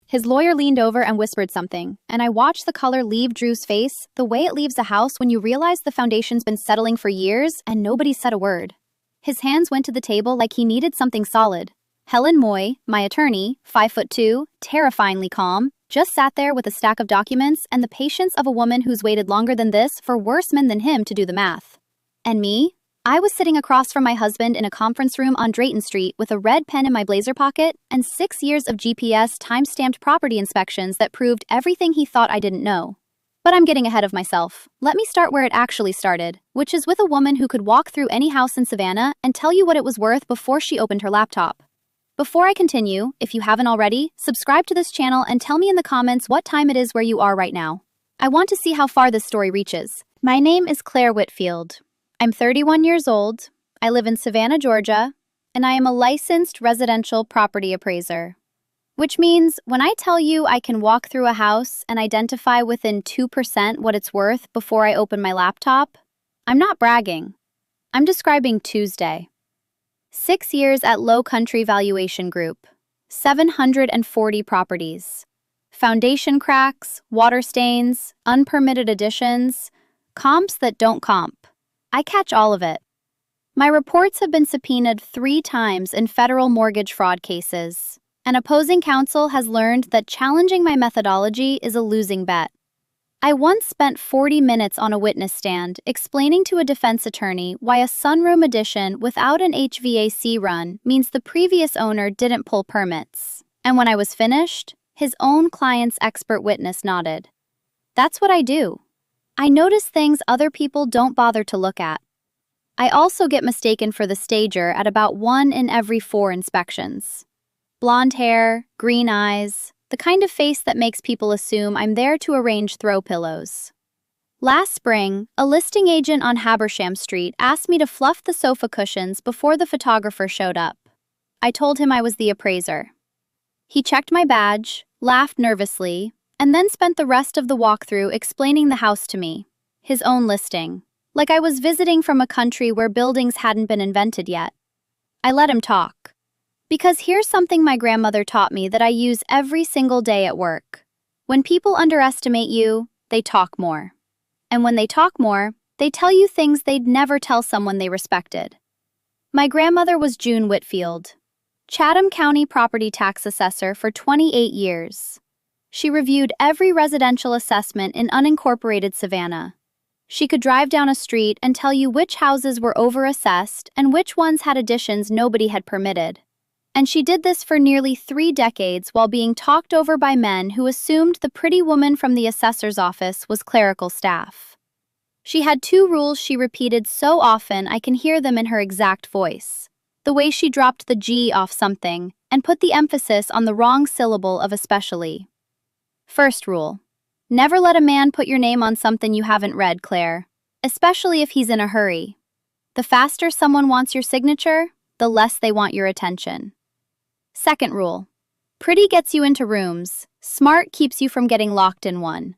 His lawyer leaned over and whispered something, and I watched the color leave Drew's face, the way it leaves a house when you realize the foundation's been settling for years and nobody said a word. His hands went to the table like he needed something solid. Helen Moy, my attorney, 5'2", terrifyingly calm, just sat there with a stack of documents and the patience of a woman who's waited longer than this for worse men than him to do the math. And me? I was sitting across from my husband in a conference room on Drayton Street with a red pen in my blazer pocket and 6 years of GPS time-stamped property inspections that proved everything he thought I didn't know. But I'm getting ahead of myself. Let me start where it actually started, which is with a woman who could walk through any house in Savannah and tell you what it was worth before she opened her laptop. Before I continue, if you haven't already, subscribe to this channel and tell me in the comments what time it is where you are right now. I want to see how far this story reaches. My name is Claire Whitfield. I'm 31 years old, I live in Savannah, Georgia, and I am a licensed residential property appraiser. Which means when I tell you I can walk through a house and identify within 2% what it's worth before I open my laptop, I'm not bragging. I'm describing Tuesday. 6 years at Low Country Valuation Group, 740 properties. Foundation cracks, water stains, unpermitted additions, comps that don't comp. I catch all of it. My reports have been subpoenaed 3 times in federal mortgage fraud cases, and opposing counsel has learned that challenging my methodology is a losing bet. I once spent 40 minutes on a witness stand explaining to a defense attorney why a sunroom addition without an HVAC run means the previous owner didn't pull permits. And when I was finished, his own client's expert witness nodded. That's what I do. I notice things other people don't bother to look at. I also get mistaken for the stager at about 1 in every 4 inspections. Blonde hair, green eyes, the kind of face that makes people assume I'm there to arrange throw pillows. Last spring, a listing agent on Habersham Street asked me to fluff the sofa cushions before the photographer showed up. I told him I was the appraiser. He checked my badge, laughed nervously, and then spent the rest of the walkthrough explaining the house to me, his own listing, like I was visiting from a country where buildings hadn't been invented yet. I let him talk. Because here's something my grandmother taught me that I use every single day at work. When people underestimate you, they talk more. And when they talk more, they tell you things they'd never tell someone they respected. My grandmother was June Whitfield, Chatham County property tax assessor for 28 years. She reviewed every residential assessment in unincorporated Savannah. She could drive down a street and tell you which houses were overassessed and which ones had additions nobody had permitted. And she did this for nearly 3 decades while being talked over by men who assumed the pretty woman from the assessor's office was clerical staff. She had 2 rules she repeated so often I can hear them in her exact voice. The way she dropped the G off something and put the emphasis on the wrong syllable of especially. First rule. Never let a man put your name on something you haven't read, Claire, especially if he's in a hurry. The faster someone wants your signature, the less they want your attention. Second rule. Pretty gets you into rooms, smart keeps you from getting locked in one.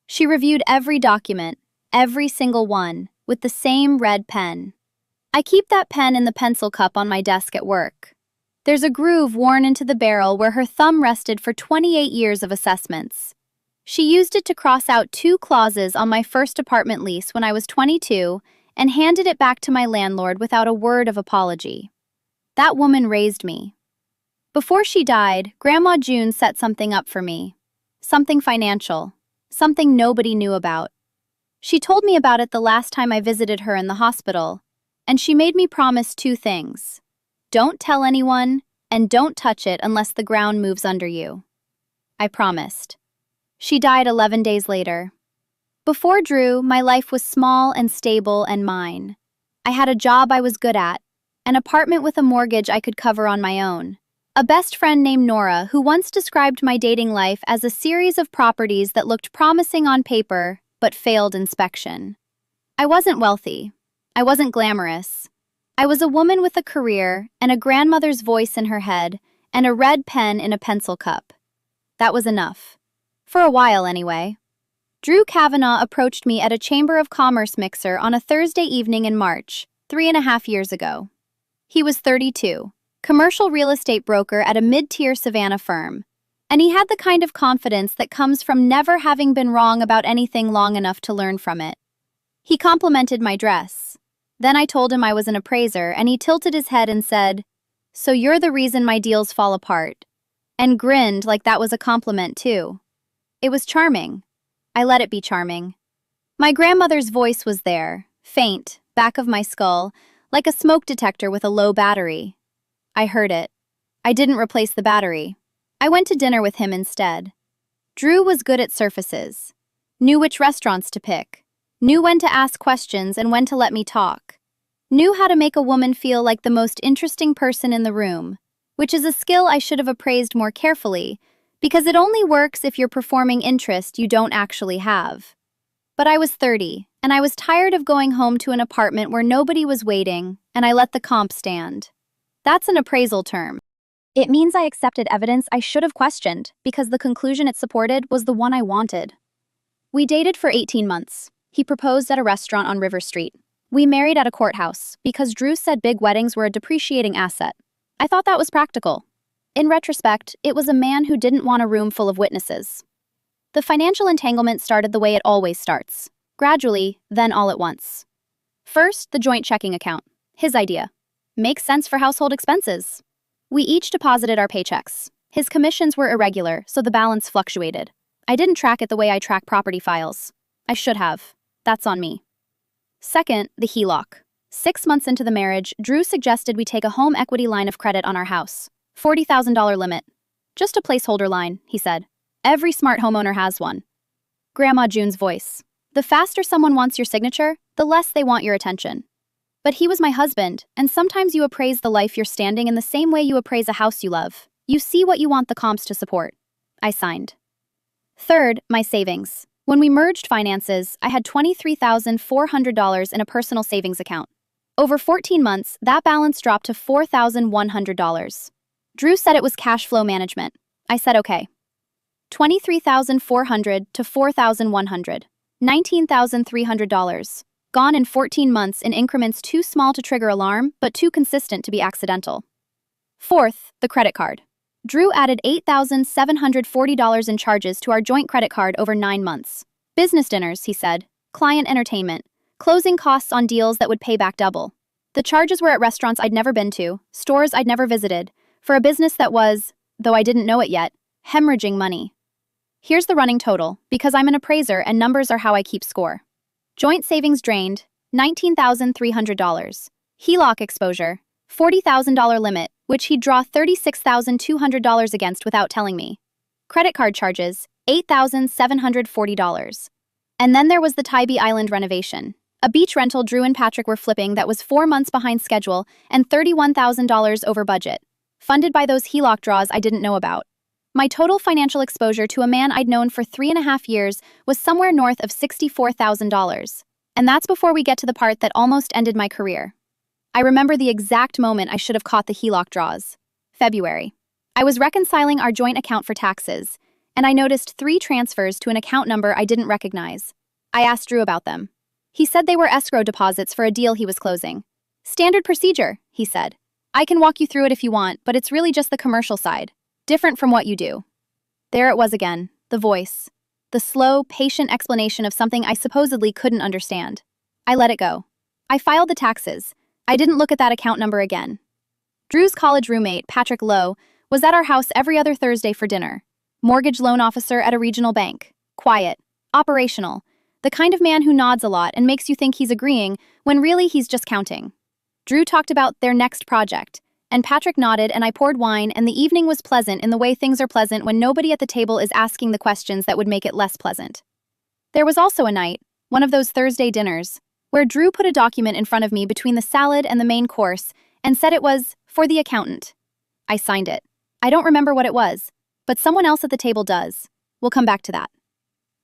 She reviewed every document, every single one, with the same red pen. I keep that pen in the pencil cup on my desk at work. There's a groove worn into the barrel where her thumb rested for 28 years of assessments. She used it to cross out 2 clauses on my first apartment lease when I was 22 and handed it back to my landlord without a word of apology. That woman raised me. Before she died, Grandma June set something up for me. Something financial. Something nobody knew about. She told me about it the last time I visited her in the hospital, and she made me promise 2 things. Don't tell anyone, and don't touch it unless the ground moves under you. I promised. She died 11 days later. Before Drew, my life was small and stable and mine. I had a job I was good at, an apartment with a mortgage I could cover on my own, a best friend named Nora who once described my dating life as a series of properties that looked promising on paper but failed inspection. I wasn't wealthy. I wasn't glamorous. I was a woman with a career and a grandmother's voice in her head and a red pen in a pencil cup. That was enough. For a while, anyway. Drew Kavanaugh approached me at a Chamber of Commerce mixer on a Thursday evening in March, 3.5 years ago. He was 32, commercial real estate broker at a mid-tier Savannah firm, And he had the kind of confidence that comes from never having been wrong about anything long enough to learn from it. He complimented my dress. Then I told him I was an appraiser, and he tilted his head and said, "So you're the reason my deals fall apart," and grinned like that was a compliment too. It was charming. I let it be charming. My grandmother's voice was there, faint, back of my skull, like a smoke detector with a low battery. I heard it. I didn't replace the battery. I went to dinner with him instead. Drew was good at surfaces, knew which restaurants to pick, knew when to ask questions and when to let me talk, knew how to make a woman feel like the most interesting person in the room, which is a skill I should have appraised more carefully, because it only works if you're performing interest you don't actually have. But I was 30, and I was tired of going home to an apartment where nobody was waiting, and I let the comp stand. That's an appraisal term. It means I accepted evidence I should have questioned, because the conclusion it supported was the one I wanted. We dated for 18 months. He proposed at a restaurant on River Street. We married at a courthouse, because Drew said big weddings were a depreciating asset. I thought that was practical. In retrospect, it was a man who didn't want a room full of witnesses. The financial entanglement started the way it always starts. Gradually, then all at once. First, the joint checking account. His idea. Makes sense for household expenses. We each deposited our paychecks. His commissions were irregular, so the balance fluctuated. I didn't track it the way I track property files. I should have. That's on me. Second, the HELOC. 6 months into the marriage, Drew suggested we take a home equity line of credit on our house. $40,000 limit. Just a placeholder line, he said. Every smart homeowner has one. Grandma June's voice. The faster someone wants your signature, the less they want your attention. But he was my husband, and sometimes you appraise the life you're standing in the same way you appraise a house you love. You see what you want the comps to support. I signed. Third, my savings. When we merged finances, I had $23,400 in a personal savings account. Over 14 months, that balance dropped to $4,100. Drew said it was cash flow management. I said okay. $23,400 to $4,100. $19,300. Gone in 14 months in increments too small to trigger alarm, but too consistent to be accidental. Fourth, the credit card. Drew added $8,740 in charges to our joint credit card over 9 months. Business dinners, he said, client entertainment, closing costs on deals that would pay back double. The charges were at restaurants I'd never been to, stores I'd never visited, for a business that was, though I didn't know it yet, hemorrhaging money. Here's the running total, because I'm an appraiser and numbers are how I keep score. Joint savings drained, $19,300. HELOC exposure, $40,000 limit, which he'd draw $36,200 against without telling me. Credit card charges, $8,740. And then there was the Tybee Island renovation. A beach rental Drew and Patrick were flipping that was 4 months behind schedule and $31,000 over budget. Funded by those HELOC draws I didn't know about. My total financial exposure to a man I'd known for 3.5 years was somewhere north of $64,000. And that's before we get to the part that almost ended my career. I remember the exact moment I should have caught the HELOC draws. February. I was reconciling our joint account for taxes, and I noticed 3 transfers to an account number I didn't recognize. I asked Drew about them. He said they were escrow deposits for a deal he was closing. Standard procedure, he said. I can walk you through it if you want, but it's really just the commercial side. Different from what you do. There it was again, the voice. The slow, patient explanation of something I supposedly couldn't understand. I let it go. I filed the taxes. I didn't look at that account number again. Drew's college roommate, Patrick Lowe, was at our house every other Thursday for dinner. Mortgage loan officer at a regional bank. Quiet. Operational. The kind of man who nods a lot and makes you think he's agreeing when really he's just counting. Drew talked about their next project. And Patrick nodded and I poured wine and the evening was pleasant in the way things are pleasant when nobody at the table is asking the questions that would make it less pleasant. There was also a night, one of those Thursday dinners, where Drew put a document in front of me between the salad and the main course and said it was for the accountant. I signed it. I don't remember what it was, but someone else at the table does. We'll come back to that.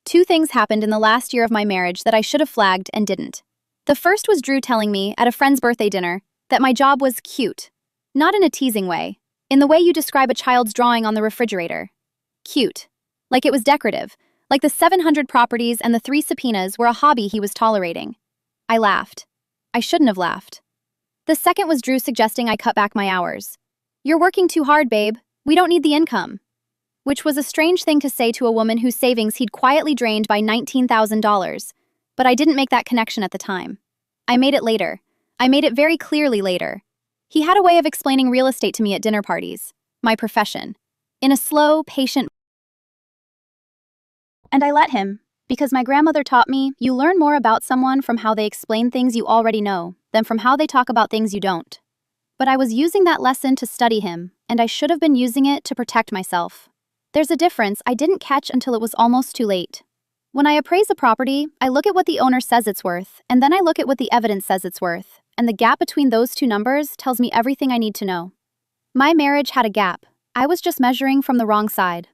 2 things happened in the last year of my marriage that I should have flagged and didn't. The first was Drew telling me at a friend's birthday dinner that my job was cute. Not in a teasing way, in the way you describe a child's drawing on the refrigerator. Cute. Like it was decorative, like the 700 properties and the 3 subpoenas were a hobby he was tolerating. I laughed. I shouldn't have laughed. The second was Drew suggesting I cut back my hours. You're working too hard, babe. We don't need the income. which was a strange thing to say to a woman whose savings he'd quietly drained by $19,000, but I didn't make that connection at the time. I made it later. I made it very clearly later. He had a way of explaining real estate to me at dinner parties, my profession, in a slow, patient way. And I let him, because my grandmother taught me you learn more about someone from how they explain things you already know than from how they talk about things you don't. But I was using that lesson to study him, and I should have been using it to protect myself. There's a difference I didn't catch until it was almost too late. When I appraise a property, I look at what the owner says it's worth, and then I look at what the evidence says it's worth, and the gap between those two numbers tells me everything I need to know. My marriage had a gap. I was just measuring from the wrong side.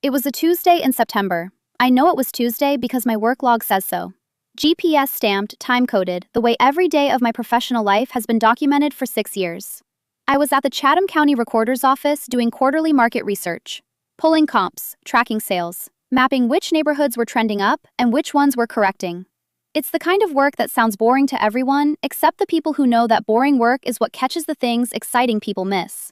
It was a Tuesday in September. I know it was Tuesday because my work log says so. GPS stamped, time-coded, the way every day of my professional life has been documented for 6 years. I was at the Chatham County Recorder's Office doing quarterly market research, pulling comps, tracking sales, mapping which neighborhoods were trending up and which ones were correcting. It's the kind of work that sounds boring to everyone, except the people who know that boring work is what catches the things exciting people miss.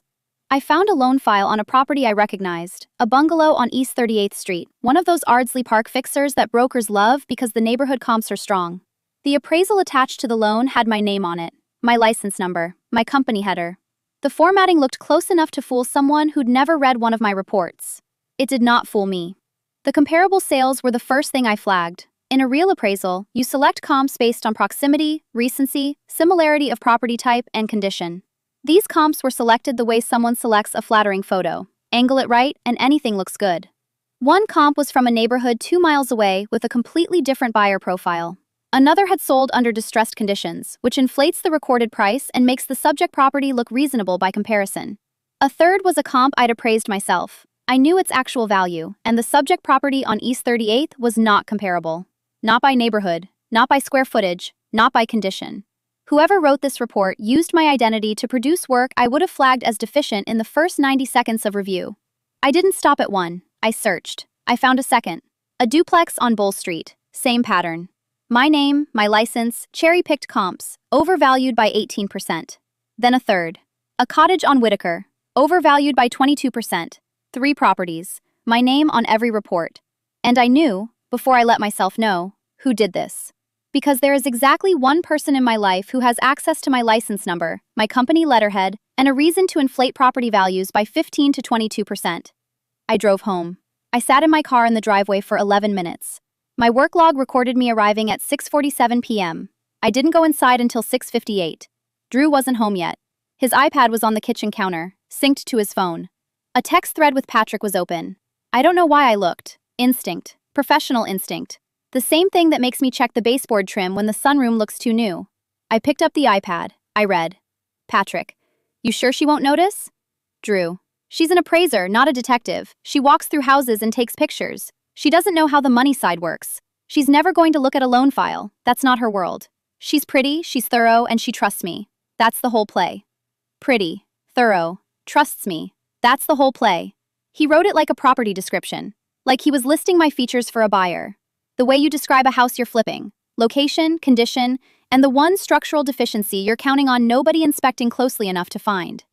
I found a loan file on a property I recognized, a bungalow on East 38th Street, one of those Ardsley Park fixers that brokers love because the neighborhood comps are strong. The appraisal attached to the loan had my name on it, my license number, my company header. The formatting looked close enough to fool someone who'd never read one of my reports. It did not fool me. The comparable sales were the first thing I flagged. In a real appraisal, you select comps based on proximity, recency, similarity of property type, and condition. These comps were selected the way someone selects a flattering photo. Angle it right, and anything looks good. One comp was from a neighborhood 2 miles away with a completely different buyer profile. Another had sold under distressed conditions, which inflates the recorded price and makes the subject property look reasonable by comparison. A third was a comp I'd appraised myself. I knew its actual value, and the subject property on East 38th was not comparable. Not by neighborhood, not by square footage, not by condition. Whoever wrote this report used my identity to produce work I would have flagged as deficient in the first 90 seconds of review. I didn't stop at one. I searched. I found a second. A duplex on Bull Street. Same pattern. My name, my license, cherry-picked comps, overvalued by 18%. Then a third. A cottage on Whitaker, overvalued by 22%. 3 properties. My name on every report. And I knew, before I let myself know, who did this. Because there is exactly one person in my life who has access to my license number, my company letterhead, and a reason to inflate property values by 15 to 22%. I drove home. I sat in my car in the driveway for 11 minutes. My work log recorded me arriving at 6:47 p.m. I didn't go inside until 6:58. Drew wasn't home yet. His iPad was on the kitchen counter, synced to his phone. A text thread with Patrick was open. I don't know why I looked. Instinct. Professional instinct. The same thing that makes me check the baseboard trim when the sunroom looks too new. I picked up the iPad. I read. Patrick. You sure she won't notice? Drew. She's an appraiser, not a detective. She walks through houses and takes pictures. She doesn't know how the money side works. She's never going to look at a loan file. That's not her world. She's pretty, she's thorough, and she trusts me. That's the whole play. Pretty, thorough, trusts me. That's the whole play. He wrote it like a property description. Like he was listing my features for a buyer. The way you describe a house you're flipping. Location, condition, and the one structural deficiency you're counting on nobody inspecting closely enough to find.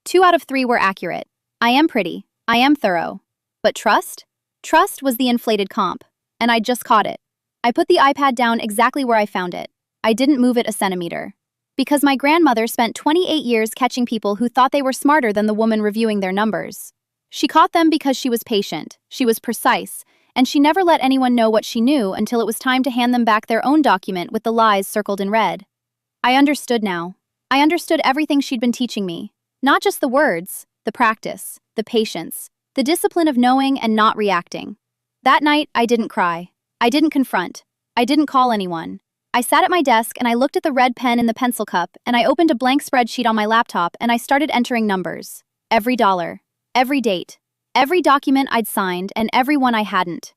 2 out of 3 were accurate. I am pretty. I am thorough. But trust? Trust was the inflated comp. And I just caught it. I put the iPad down exactly where I found it. I didn't move it a centimeter. Because my grandmother spent 28 years catching people who thought they were smarter than the woman reviewing their numbers. She caught them because she was patient, she was precise, and she never let anyone know what she knew until it was time to hand them back their own document with the lies circled in red. I understood now. I understood everything she'd been teaching me. Not just the words, the practice, the patience, the discipline of knowing and not reacting. That night, I didn't cry. I didn't confront. I didn't call anyone. I sat at my desk and I looked at the red pen in the pencil cup and I opened a blank spreadsheet on my laptop and I started entering numbers. Every dollar. Every date. Every document I'd signed and every one I hadn't.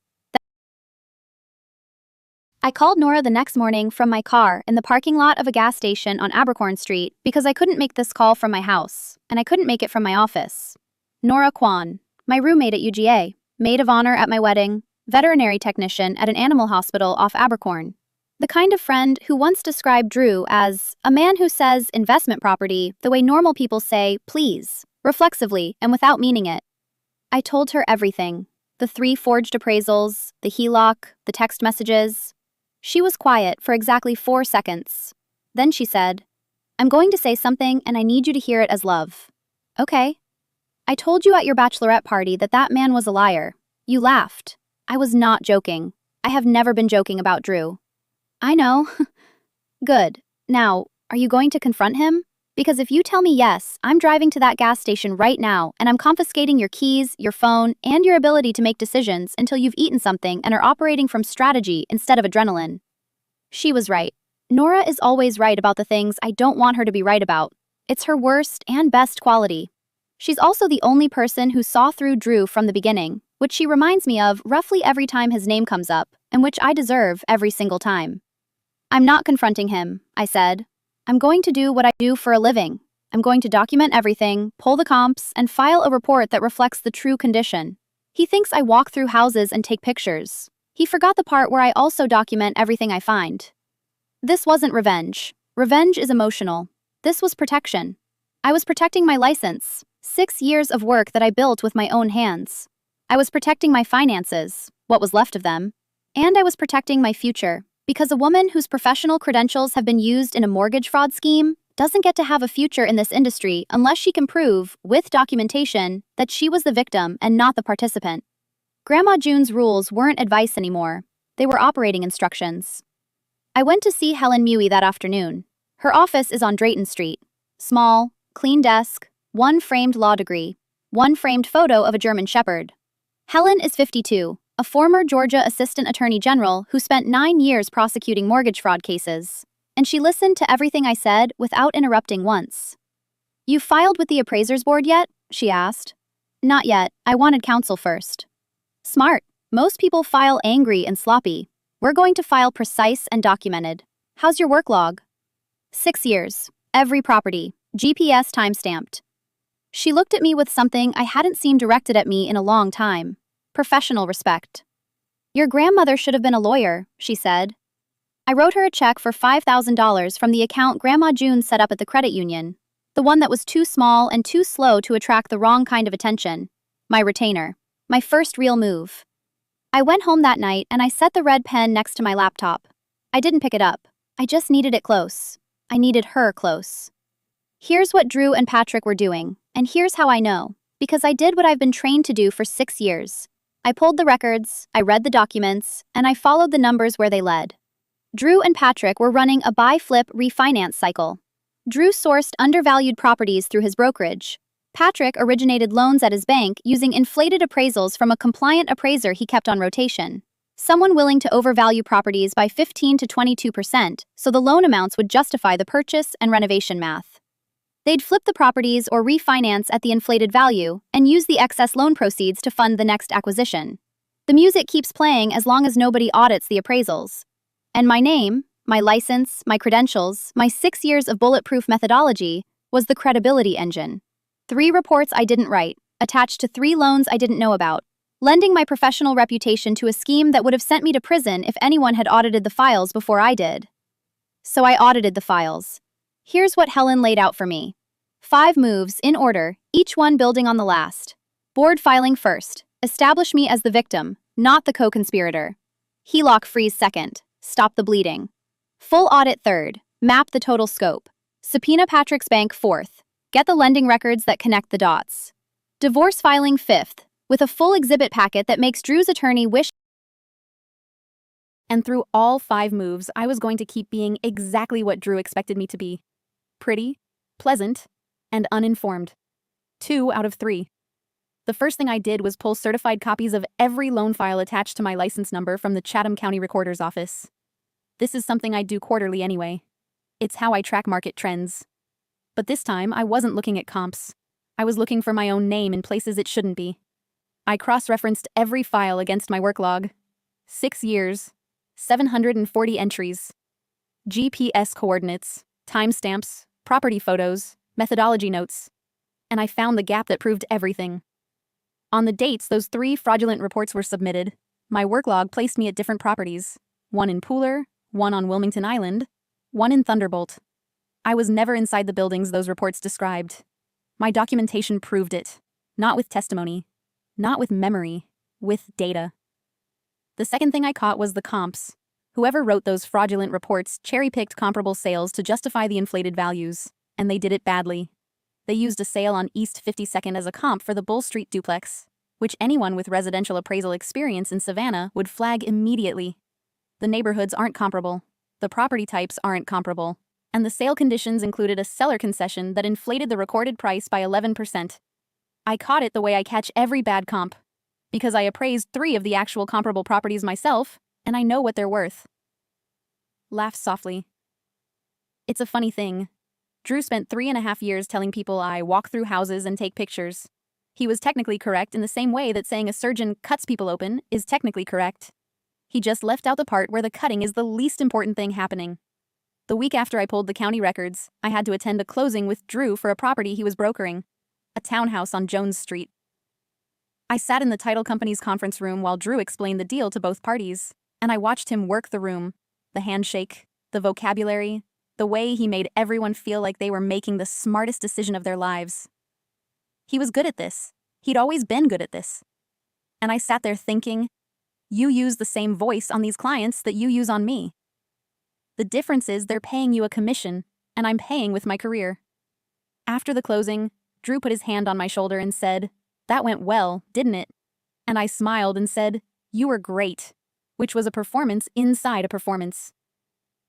I called Nora the next morning from my car in the parking lot of a gas station on Abercorn Street because I couldn't make this call from my house, and I couldn't make it from my office. Nora Kwan, my roommate at UGA, maid of honor at my wedding, veterinary technician at an animal hospital off Abercorn. The kind of friend who once described Drew as a man who says investment property the way normal people say please, reflexively and without meaning it. I told her everything. The 3 forged appraisals, the HELOC, the text messages. She was quiet for exactly 4 seconds. Then she said, "I'm going to say something and I need you to hear it as love." "Okay." "I told you at your bachelorette party that that man was a liar. You laughed." "I was not joking. I have never been joking about Drew." "I know." "Good. Now, are you going to confront him? Because if you tell me yes, I'm driving to that gas station right now and I'm confiscating your keys, your phone, and your ability to make decisions until you've eaten something and are operating from strategy instead of adrenaline." She was right. Nora is always right about the things I don't want her to be right about. It's her worst and best quality. She's also the only person who saw through Drew from the beginning, which she reminds me of roughly every time his name comes up, and which I deserve every single time. "I'm not confronting him," I said. "I'm going to do what I do for a living. I'm going to document everything, pull the comps, and file a report that reflects the true condition." He thinks I walk through houses and take pictures. He forgot the part where I also document everything I find. This wasn't revenge. Revenge is emotional. This was protection. I was protecting my license, 6 years of work that I built with my own hands. I was protecting my finances, what was left of them. And I was protecting my future, because a woman whose professional credentials have been used in a mortgage fraud scheme doesn't get to have a future in this industry unless she can prove, with documentation, that she was the victim and not the participant. Grandma June's rules weren't advice anymore. They were operating instructions. I went to see Helen Mewey that afternoon. Her office is on Drayton Street. Small, clean desk, 1 framed law degree, 1 framed photo of a German Shepherd. Helen is 52, a former Georgia Assistant Attorney General who spent 9 years prosecuting mortgage fraud cases. And she listened to everything I said without interrupting once. "You filed with the appraisers board yet?" she asked. "Not yet. I wanted counsel first." "Smart. Most people file angry and sloppy. We're going to file precise and documented. How's your work log?" 6 years. Every property. GPS time-stamped. She looked at me with something I hadn't seen directed at me in a long time. Professional respect. "Your grandmother should have been a lawyer," she said. I wrote her a check for $5,000 from the account Grandma June set up at the credit union. The one that was too small and too slow to attract the wrong kind of attention. My retainer. My first real move. I went home that night and I set the red pen next to my laptop. I didn't pick it up. I just needed it close. I needed her close. Here's what Drew and Patrick were doing, and here's how I know. Because I did what I've been trained to do for 6 years. I pulled the records, I read the documents, and I followed the numbers where they led. Drew and Patrick were running a buy-flip refinance cycle. Drew sourced undervalued properties through his brokerage. Patrick originated loans at his bank using inflated appraisals from a compliant appraiser he kept on rotation. Someone willing to overvalue properties by 15 to 22%, so the loan amounts would justify the purchase and renovation math. They'd flip the properties or refinance at the inflated value and use the excess loan proceeds to fund the next acquisition. The music keeps playing as long as nobody audits the appraisals. And my name, my license, my credentials, my 6 years of bulletproof methodology was the credibility engine. 3 reports I didn't write, attached to 3 loans I didn't know about, lending my professional reputation to a scheme that would have sent me to prison if anyone had audited the files before I did. So I audited the files. Here's what Helen laid out for me. 5 moves, in order, each one building on the last. Board filing first. Establish me as the victim, not the co-conspirator. HELOC freeze second. Stop the bleeding. Full audit third. Map the total scope. Subpoena Patrick's bank fourth. Get the lending records that connect the dots. Divorce filing fifth, with a full exhibit packet that makes Drew's attorney wish. And through all 5 moves, I was going to keep being exactly what Drew expected me to be. Pretty, pleasant, and uninformed. 2 out of 3. The first thing I did was pull certified copies of every loan file attached to my license number from the Chatham County Recorder's Office. This is something I do quarterly anyway. It's how I track market trends. But this time, I wasn't looking at comps. I was looking for my own name in places it shouldn't be. I cross-referenced every file against my work log. 6 years, 740 entries. GPS coordinates, timestamps, property photos, methodology notes. And I found the gap that proved everything. On the dates those 3 fraudulent reports were submitted, my work log placed me at different properties. 1 in Pooler, 1 on Wilmington Island, 1 in Thunderbolt. I was never inside the buildings those reports described. My documentation proved it. Not with testimony. Not with memory, with data. The second thing I caught was the comps. Whoever wrote those fraudulent reports cherry-picked comparable sales to justify the inflated values, and they did it badly. They used a sale on East 52nd as a comp for the Bull Street duplex, which anyone with residential appraisal experience in Savannah would flag immediately. The neighborhoods aren't comparable, the property types aren't comparable, and the sale conditions included a seller concession that inflated the recorded price by 11%. I caught it the way I catch every bad comp, because I appraised 3 of the actual comparable properties myself, and I know what they're worth. Laugh softly. It's a funny thing. Drew spent 3.5 years telling people I walk through houses and take pictures. He was technically correct in the same way that saying a surgeon cuts people open is technically correct. He just left out the part where the cutting is the least important thing happening. The week after I pulled the county records, I had to attend a closing with Drew for a property he was brokering, a townhouse on Jones Street. I sat in the title company's conference room while Drew explained the deal to both parties, and I watched him work the room, the handshake, the vocabulary, the way he made everyone feel like they were making the smartest decision of their lives. He was good at this. He'd always been good at this. And I sat there thinking, you use the same voice on these clients that you use on me. The difference is they're paying you a commission, and I'm paying with my career. After the closing, Drew put his hand on my shoulder and said, "That went well, didn't it?" And I smiled and said, "You were great," which was a performance inside a performance.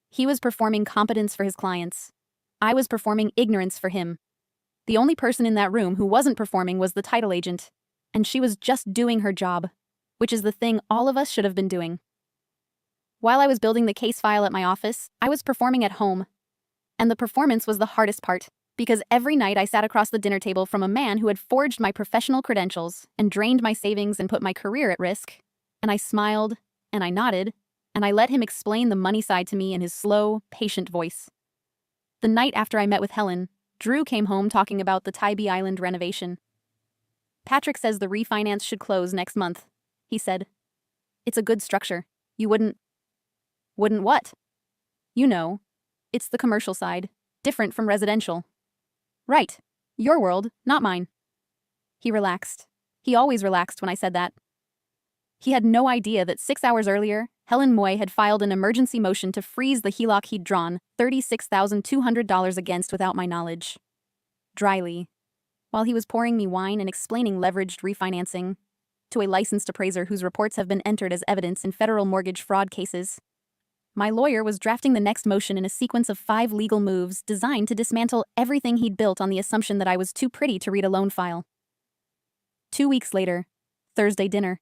He was performing competence for his clients. I was performing ignorance for him. The only person in that room who wasn't performing was the title agent, and she was just doing her job, which is the thing all of us should have been doing. While I was building the case file at my office, I was performing at home. And the performance was the hardest part, because every night I sat across the dinner table from a man who had forged my professional credentials and drained my savings and put my career at risk. And I smiled, and I nodded, and I let him explain the money side to me in his slow, patient voice. The night after I met with Helen, Drew came home talking about the Tybee Island renovation. "Patrick says the refinance should close next month," he said. "It's a good structure. You wouldn't what? You know, it's the commercial side, different from residential." "Right. Your world, not mine." He relaxed. He always relaxed when I said that. He had no idea that 6 hours earlier, Helen Moy had filed an emergency motion to freeze the HELOC he'd drawn $36,200 against without my knowledge. Dryly, while he was pouring me wine and explaining leveraged refinancing to a licensed appraiser whose reports have been entered as evidence in federal mortgage fraud cases, my lawyer was drafting the next motion in a sequence of 5 legal moves designed to dismantle everything he'd built on the assumption that I was too pretty to read a loan file. 2 weeks later, Thursday dinner.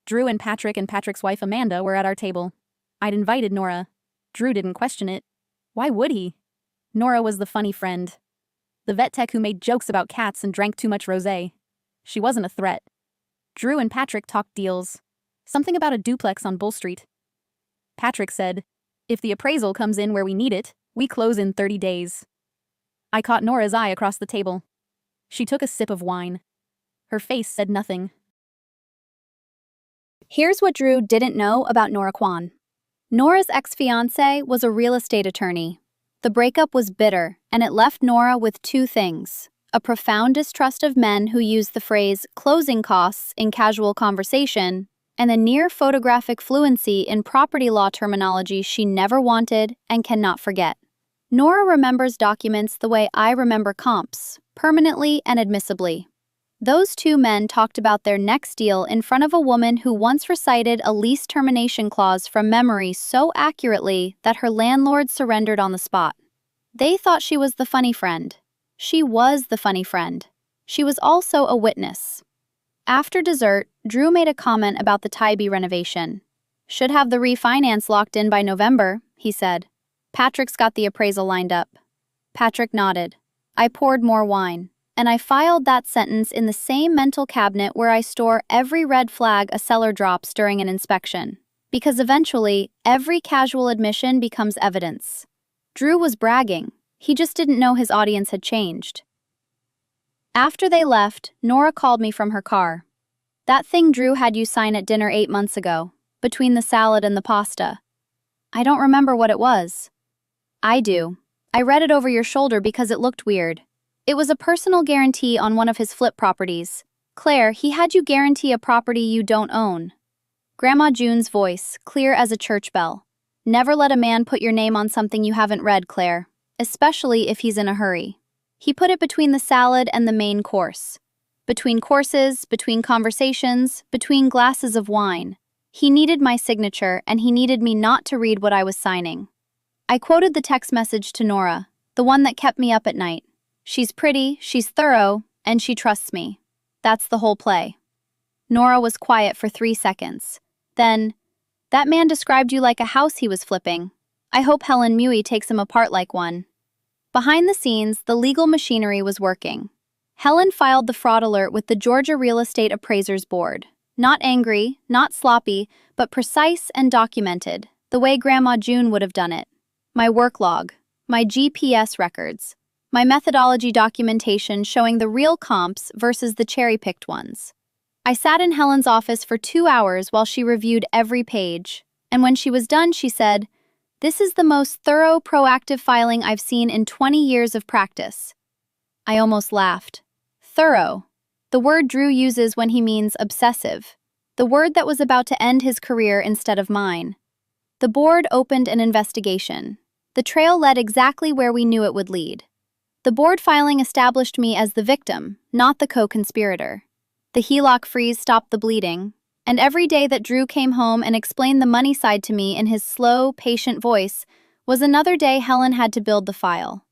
Drew and Patrick's wife Amanda were at our table. I'd invited Nora. Drew didn't question it. Why would he? Nora was the funny friend. The vet tech who made jokes about cats and drank too much rosé. She wasn't a threat. Drew and Patrick talked deals. Something about a duplex on Bull Street. Patrick said, "If the appraisal comes in where we need it, we close in 30 days. I caught Nora's eye across the table. She took a sip of wine. Her face said nothing. Here's what Drew didn't know about Nora Kwan. Nora's ex-fiancé was a real estate attorney. The breakup was bitter, and it left Nora with 2 things: a profound distrust of men who use the phrase closing costs in casual conversation, and a near photographic fluency in property law terminology she never wanted and cannot forget. Nora remembers documents the way I remember comps, permanently and admissibly. Those 2 men talked about their next deal in front of a woman who once recited a lease termination clause from memory so accurately that her landlord surrendered on the spot. They thought she was the funny friend. She was the funny friend. She was also a witness. After dessert, Drew made a comment about the Tybee renovation. "Should have the refinance locked in by November," he said. "Patrick's got the appraisal lined up." Patrick nodded. I poured more wine, and I filed that sentence in the same mental cabinet where I store every red flag a seller drops during an inspection. Because eventually, every casual admission becomes evidence. Drew was bragging. He just didn't know his audience had changed. After they left, Nora called me from her car. "That thing Drew had you sign at dinner 8 months ago, between the salad and the pasta. I don't remember what it was." "I do. I read it over your shoulder because it looked weird. It was a personal guarantee on one of his flip properties. Claire, he had you guarantee a property you don't own. Grandma June's voice, clear as a church bell. Never let a man put your name on something you haven't read, Claire, especially if he's in a hurry. He put it between the salad and the main course. Between courses, between conversations, between glasses of wine. He needed my signature, and he needed me not to read what I was signing. I quoted the text message to Nora, the one that kept me up at night. She's pretty, she's thorough, and she trusts me. That's the whole play. Nora was quiet for 3 seconds. Then, that man described you like a house he was flipping. I hope Helen Mui takes him apart like one. Behind the scenes, the legal machinery was working. Helen filed the fraud alert with the Georgia Real Estate Appraisers Board. Not angry, not sloppy, but precise and documented, the way Grandma June would have done it. My work log, my GPS records, my methodology documentation showing the real comps versus the cherry-picked ones. I sat in Helen's office for 2 hours while she reviewed every page, and when she was done, she said, "This is the most thorough, proactive filing I've seen in 20 years of practice." I almost laughed. Thorough. The word Drew uses when he means obsessive. The word that was about to end his career instead of mine. The board opened an investigation. The trail led exactly where we knew it would lead. The board filing established me as the victim, not the co-conspirator. The HELOC freeze stopped the bleeding, and every day that Drew came home and explained the money side to me in his slow, patient voice was another day Helen had to build the file.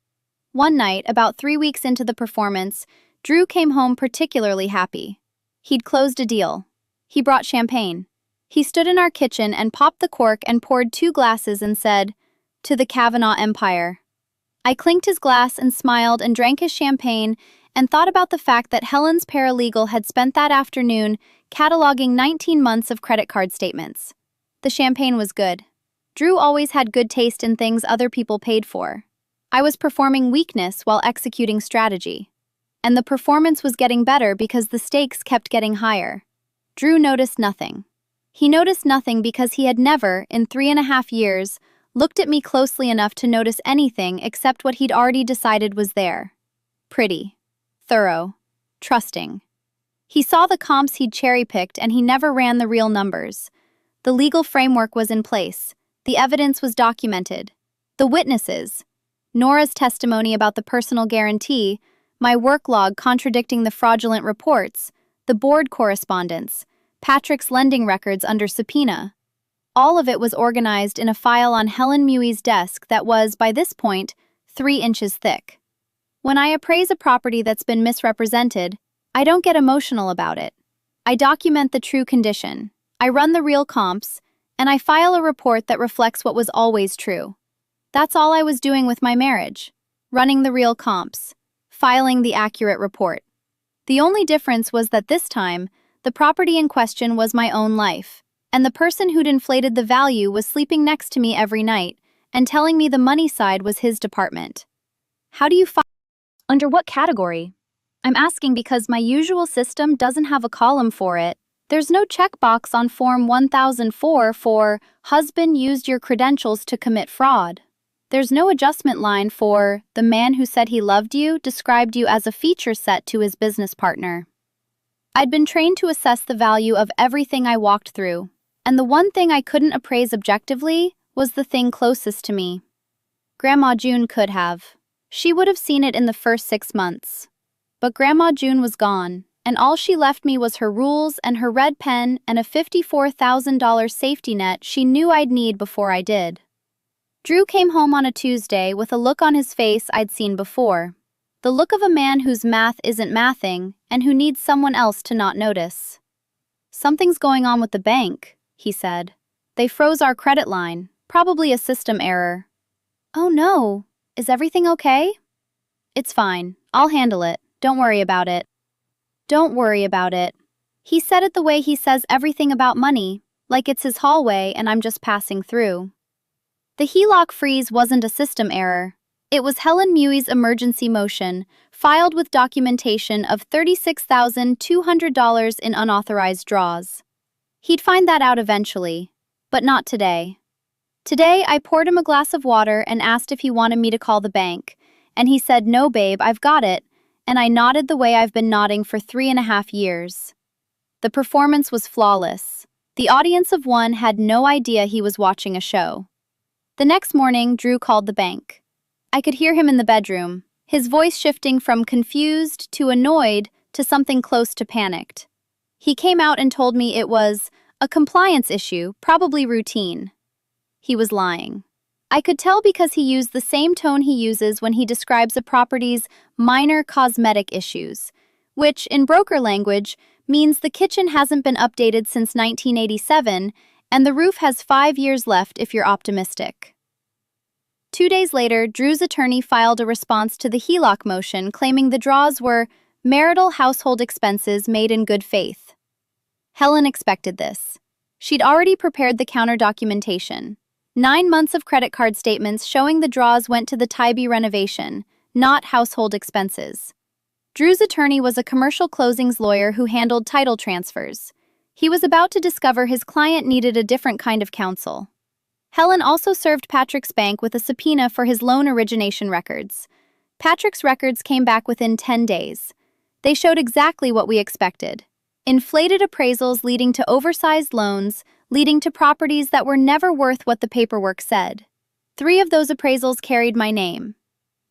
One night, about 3 weeks into the performance, Drew came home particularly happy. He'd closed a deal. He brought champagne. He stood in our kitchen and popped the cork and poured 2 glasses and said, "To the Kavanaugh Empire." I clinked his glass and smiled and drank his champagne and thought about the fact that Helen's paralegal had spent that afternoon cataloging 19 months of credit card statements. The champagne was good. Drew always had good taste in things other people paid for. I was performing weakness while executing strategy. And the performance was getting better because the stakes kept getting higher. Drew noticed nothing. He noticed nothing because he had never, in 3.5 years, looked at me closely enough to notice anything except what he'd already decided was there. Pretty. Thorough. Trusting. He saw the comps he'd cherry-picked and he never ran the real numbers. The legal framework was in place. The evidence was documented. The witnesses. Nora's testimony about the personal guarantee, my work log contradicting the fraudulent reports, the board correspondence, Patrick's lending records under subpoena. All of it was organized in a file on Helen Mui's desk that was, by this point, 3 inches thick. When I appraise a property that's been misrepresented, I don't get emotional about it. I document the true condition, I run the real comps, and I file a report that reflects what was always true. That's all I was doing with my marriage, running the real comps, filing the accurate report. The only difference was that this time, the property in question was my own life, and the person who'd inflated the value was sleeping next to me every night and telling me the money side was his department. How do you file? Under what category? I'm asking because my usual system doesn't have a column for it. There's no checkbox on Form 1004 for "Husband used your credentials to commit fraud." There's no adjustment line for "The man who said he loved you described you as a feature set to his business partner." I'd been trained to assess the value of everything I walked through, and the one thing I couldn't appraise objectively was the thing closest to me. Grandma June could have. She would have seen it in the first 6 months. But Grandma June was gone, and all she left me was her rules and her red pen and a $54,000 safety net she knew I'd need before I did. Drew came home on a Tuesday with a look on his face I'd seen before. The look of a man whose math isn't mathing and who needs someone else to not notice. "Something's going on with the bank," he said. "They froze our credit line, probably a system error." "Oh no, is everything okay?" "It's fine, I'll handle it, don't worry about it." "Don't worry about it." He said it the way he says everything about money, like it's his hallway and I'm just passing through. The HELOC freeze wasn't a system error. It was Helen Mui's emergency motion, filed with documentation of $36,200 in unauthorized draws. He'd find that out eventually, but not today. Today, I poured him a glass of water and asked if he wanted me to call the bank, and he said, "No, babe, I've got it," and I nodded the way I've been nodding for 3.5 years. The performance was flawless. The audience of one had no idea he was watching a show. The next morning, Drew called the bank. I could hear him in the bedroom, his voice shifting from confused to annoyed to something close to panicked. He came out and told me it was a compliance issue, probably routine. He was lying. I could tell because he used the same tone he uses when he describes a property's minor cosmetic issues, which, in broker language, means the kitchen hasn't been updated since 1987 and the roof has 5 years left if you're optimistic. 2 days later, Drew's attorney filed a response to the HELOC motion claiming the draws were marital household expenses made in good faith. Helen expected this. She'd already prepared the counter documentation. 9 months of credit card statements showing the draws went to the Tybee renovation, not household expenses. Drew's attorney was a commercial closings lawyer who handled title transfers. He was about to discover his client needed a different kind of counsel. Helen also served Patrick's bank with a subpoena for his loan origination records. Patrick's records came back within 10 days. They showed exactly what we expected. Inflated appraisals leading to oversized loans, leading to properties that were never worth what the paperwork said. 3 of those appraisals carried my name.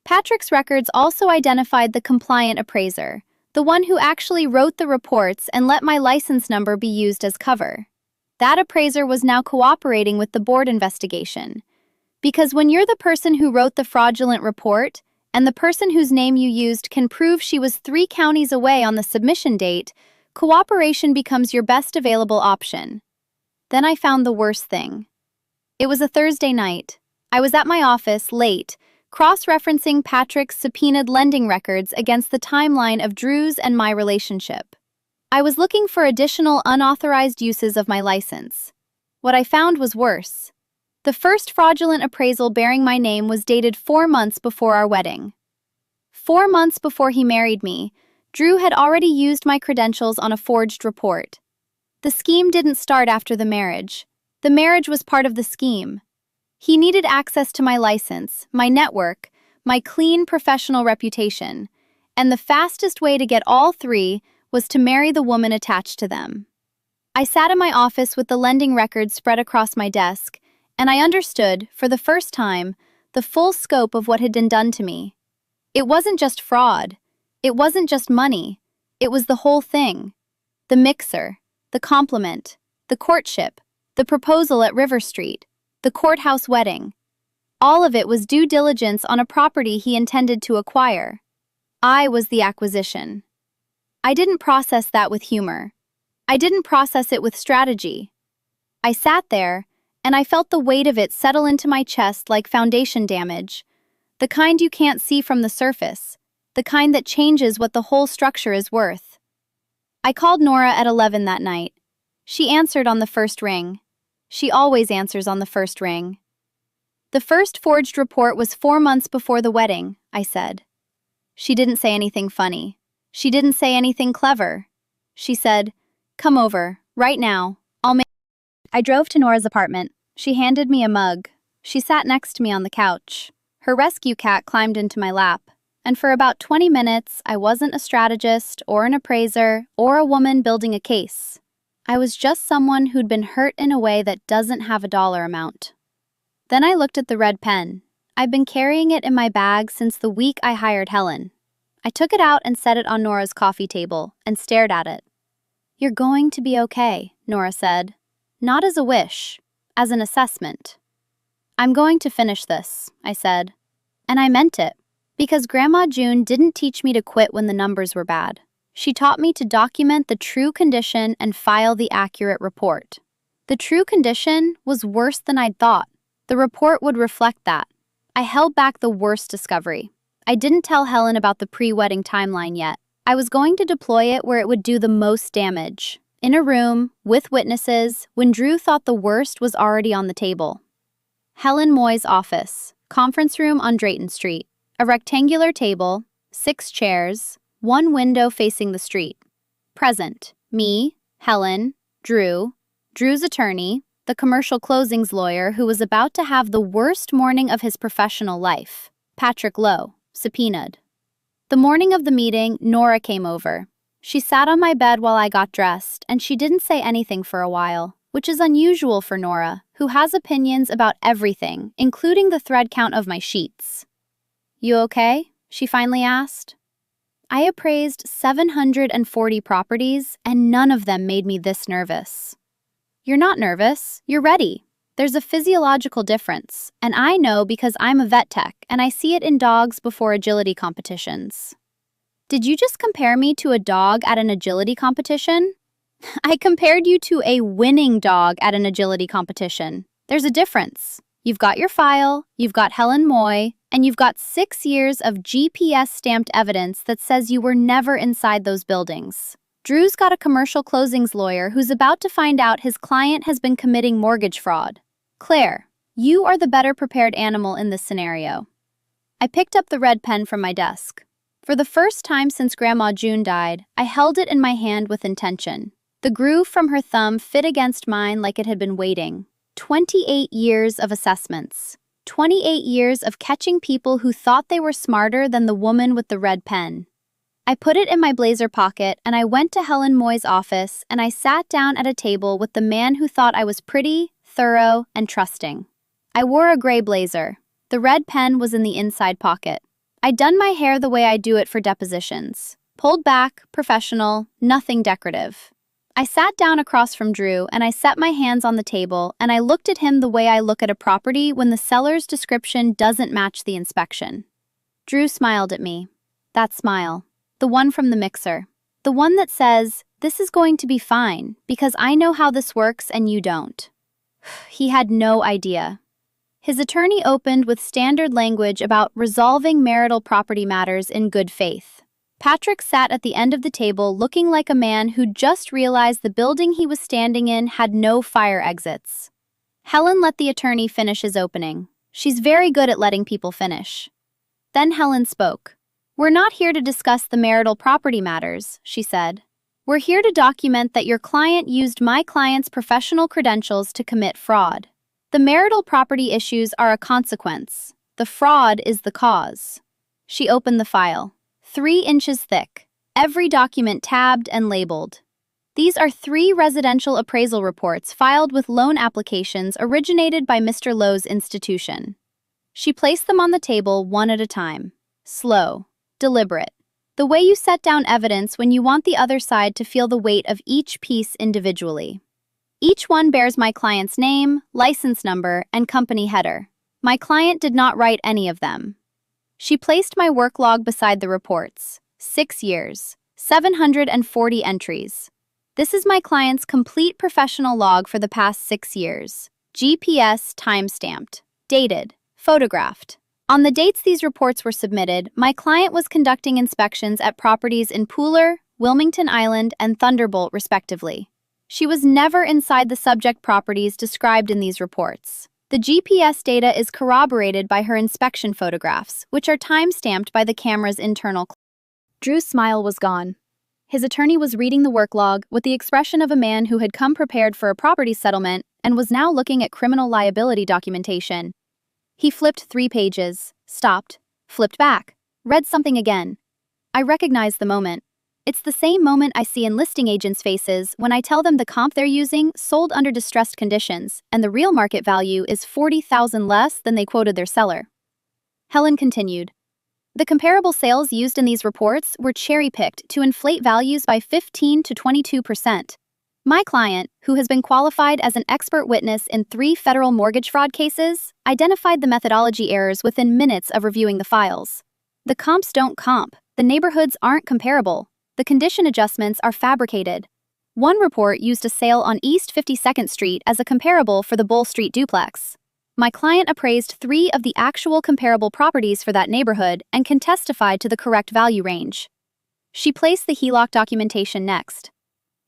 Patrick's records also identified the compliant appraiser, the one who actually wrote the reports and let my license number be used as cover. That appraiser was now cooperating with the board investigation. Because when you're the person who wrote the fraudulent report, and the person whose name you used can prove she was 3 counties away on the submission date, cooperation becomes your best available option. Then I found the worst thing. It was a Thursday night. I was at my office, late, cross-referencing Patrick's subpoenaed lending records against the timeline of Drew's and my relationship. I was looking for additional unauthorized uses of my license. What I found was worse. The first fraudulent appraisal bearing my name was dated 4 months before our wedding. 4 months before he married me, Drew had already used my credentials on a forged report. The scheme didn't start after the marriage. The marriage was part of the scheme. He needed access to my license, my network, my clean professional reputation, and the fastest way to get all 3 was to marry the woman attached to them. I sat in my office with the lending records spread across my desk, and I understood, for the first time, the full scope of what had been done to me. It wasn't just fraud. It wasn't just money. It was the whole thing. The mixer, the compliment, the courtship, the proposal at River Street, the courthouse wedding. All of it was due diligence on a property he intended to acquire. I was the acquisition. I didn't process that with humor. I didn't process it with strategy. I sat there, and I felt the weight of it settle into my chest like foundation damage, the kind you can't see from the surface, the kind that changes what the whole structure is worth. I called Nora at 11 that night. She answered on the first ring. She always answers on the first ring. The first forged report was 4 months before the wedding, I said. She didn't say anything funny. She didn't say anything clever. She said, "Come over, right now, I'll make..." I drove to Nora's apartment. She handed me a mug. She sat next to me on the couch. Her rescue cat climbed into my lap. And for about 20 minutes, I wasn't a strategist or an appraiser or a woman building a case. I was just someone who'd been hurt in a way that doesn't have a dollar amount. Then I looked at the red pen. I'd been carrying it in my bag since the week I hired Helen. I took it out and set it on Nora's coffee table and stared at it. "You're going to be okay," Nora said. "Not as a wish, as an assessment." "I'm going to finish this," I said. And I meant it. Because Grandma June didn't teach me to quit when the numbers were bad. She taught me to document the true condition and file the accurate report. The true condition was worse than I'd thought. The report would reflect that. I held back the worst discovery. I didn't tell Helen about the pre-wedding timeline yet. I was going to deploy it where it would do the most damage. In a room, with witnesses, when Drew thought the worst was already on the table. Helen Moy's office, conference room on Drayton Street. A rectangular table, 6 chairs, 1 window facing the street. Present, me, Helen, Drew, Drew's attorney, the commercial closings lawyer who was about to have the worst morning of his professional life, Patrick Lowe, subpoenaed. The morning of the meeting, Nora came over. She sat on my bed while I got dressed, and she didn't say anything for a while, which is unusual for Nora, who has opinions about everything, including the thread count of my sheets. "You okay?" she finally asked. I appraised 740 properties, and none of them made me this nervous. "You're not nervous, you're ready. There's a physiological difference, and I know because I'm a vet tech and I see it in dogs before agility competitions." "Did you just compare me to a dog at an agility competition?" "I compared you to a winning dog at an agility competition. There's a difference. You've got your file, you've got Helen Moy, and you've got 6 years of GPS-stamped evidence that says you were never inside those buildings. Drew's got a commercial closings lawyer who's about to find out his client has been committing mortgage fraud. Claire, you are the better prepared animal in this scenario." I picked up the red pen from my desk. For the first time since Grandma June died, I held it in my hand with intention. The groove from her thumb fit against mine like it had been waiting. 28 years of assessments. 28 years of catching people who thought they were smarter than the woman with the red pen. I put it in my blazer pocket and I went to Helen Moy's office and I sat down at a table with the man who thought I was pretty, thorough, and trusting. I wore a gray blazer. The red pen was in the inside pocket. I'd done my hair the way I do it for depositions. Pulled back, professional, nothing decorative. I sat down across from Drew and I set my hands on the table and I looked at him the way I look at a property when the seller's description doesn't match the inspection. Drew smiled at me. That smile. The one from the mixer. The one that says, "This is going to be fine because I know how this works and you don't." He had no idea. His attorney opened with standard language about resolving marital property matters in good faith. Patrick sat at the end of the table looking like a man who'd just realized the building he was standing in had no fire exits. Helen let the attorney finish his opening. She's very good at letting people finish. Then Helen spoke. "We're not here to discuss the marital property matters," she said. "We're here to document that your client used my client's professional credentials to commit fraud. The marital property issues are a consequence. The fraud is the cause." She opened the file. 3 inches thick, every document tabbed and labeled. These are 3 residential appraisal reports filed with loan applications originated by Mr. Lowe's institution. She placed them on the table one at a time. Slow, deliberate. The way you set down evidence when you want the other side to feel the weight of each piece individually. Each one bears my client's name, license number, and company header. My client did not write any of them. She placed my work log beside the reports. 6 years, 740 entries. This is my client's complete professional log for the past 6 years. GPS time-stamped, dated, photographed. On the dates these reports were submitted, my client was conducting inspections at properties in Pooler, Wilmington Island, and Thunderbolt, respectively. She was never inside the subject properties described in these reports. The GPS data is corroborated by her inspection photographs, which are time-stamped by the camera's internal clock. Drew's smile was gone. His attorney was reading the work log with the expression of a man who had come prepared for a property settlement and was now looking at criminal liability documentation. He flipped 3 pages, stopped, flipped back, read something again. I recognized the moment. It's the same moment I see in listing agents' faces when I tell them the comp they're using sold under distressed conditions and the real market value is $40,000 less than they quoted their seller. Helen continued. The comparable sales used in these reports were cherry-picked to inflate values by 15 to 22%. My client, who has been qualified as an expert witness in 3 federal mortgage fraud cases, identified the methodology errors within minutes of reviewing the files. The comps don't comp. The neighborhoods aren't comparable. The condition adjustments are fabricated. One report used a sale on East 52nd Street as a comparable for the Bull Street duplex. My client appraised 3 of the actual comparable properties for that neighborhood and can testify to the correct value range. She placed the HELOC documentation next.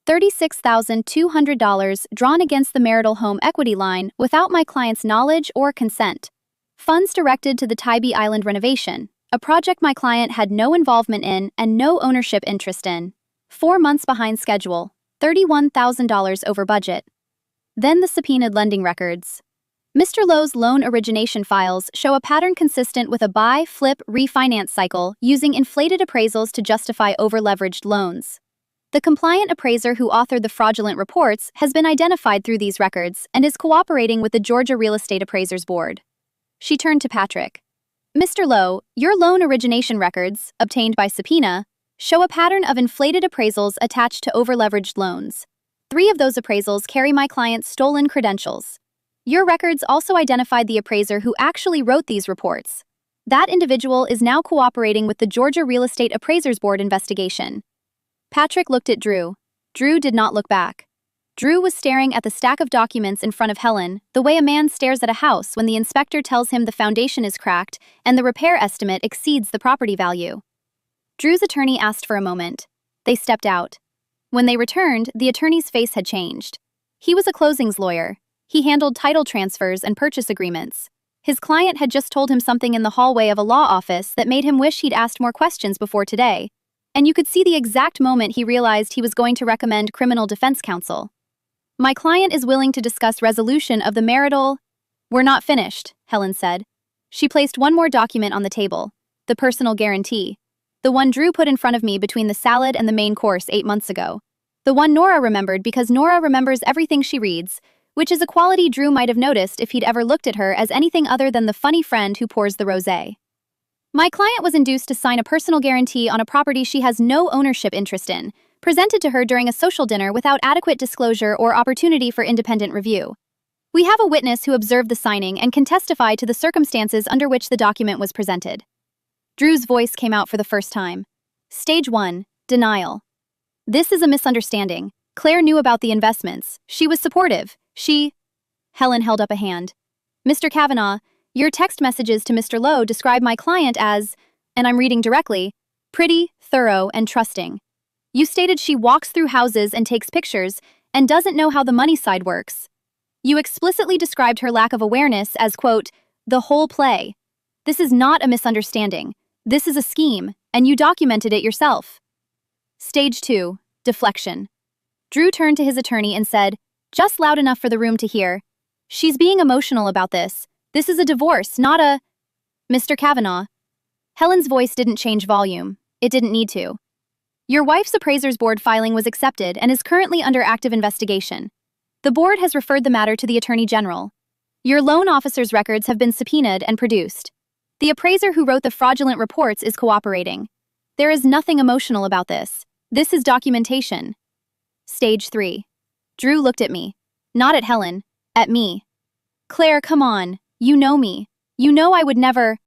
$36,200 drawn against the marital home equity line without my client's knowledge or consent. Funds directed to the Tybee Island renovation, a project my client had no involvement in and no ownership interest in. 4 months behind schedule, $31,000 over budget. Then the subpoenaed lending records. Mr. Lowe's loan origination files show a pattern consistent with a buy, flip, refinance cycle using inflated appraisals to justify over-leveraged loans. The compliant appraiser who authored the fraudulent reports has been identified through these records and is cooperating with the Georgia Real Estate Appraisers Board. She turned to Patrick. Mr. Lowe, your loan origination records, obtained by subpoena, show a pattern of inflated appraisals attached to over-leveraged loans. 3 of those appraisals carry my client's stolen credentials. Your records also identified the appraiser who actually wrote these reports. That individual is now cooperating with the Georgia Real Estate Appraisers Board investigation. Patrick looked at Drew. Drew did not look back. Drew was staring at the stack of documents in front of Helen, the way a man stares at a house when the inspector tells him the foundation is cracked and the repair estimate exceeds the property value. Drew's attorney asked for a moment. They stepped out. When they returned, the attorney's face had changed. He was a closings lawyer. He handled title transfers and purchase agreements. His client had just told him something in the hallway of a law office that made him wish he'd asked more questions before today. And you could see the exact moment he realized he was going to recommend criminal defense counsel. My client is willing to discuss resolution of the marital... We're not finished, Helen said. She placed one more document on the table, the personal guarantee. The one Drew put in front of me between the salad and the main course 8 months ago. The one Nora remembered because Nora remembers everything she reads, which is a quality Drew might have noticed if he'd ever looked at her as anything other than the funny friend who pours the rosé. My client was induced to sign a personal guarantee on a property she has no ownership interest in, presented to her during a social dinner without adequate disclosure or opportunity for independent review. We have a witness who observed the signing and can testify to the circumstances under which the document was presented. Drew's voice came out for the first time. Stage 1, denial. This is a misunderstanding. Claire knew about the investments. She was supportive. Helen held up a hand. Mr. Kavanaugh, your text messages to Mr. Lowe describe my client as, and I'm reading directly, pretty, thorough, and trusting. You stated she walks through houses and takes pictures and doesn't know how the money side works. You explicitly described her lack of awareness as, quote, the whole play. This is not a misunderstanding. This is a scheme, and you documented it yourself. Stage 2, deflection. Drew turned to his attorney and said, just loud enough for the room to hear, she's being emotional about this. This is a divorce, not a... Mr. Kavanaugh. Helen's voice didn't change volume. It didn't need to. Your wife's appraisers board filing was accepted and is currently under active investigation. The board has referred the matter to the Attorney General. Your loan officer's records have been subpoenaed and produced. The appraiser who wrote the fraudulent reports is cooperating. There is nothing emotional about this. This is documentation. Stage 3. Drew looked at me. Not at Helen. At me. Claire, come on. You know me. You know I would never...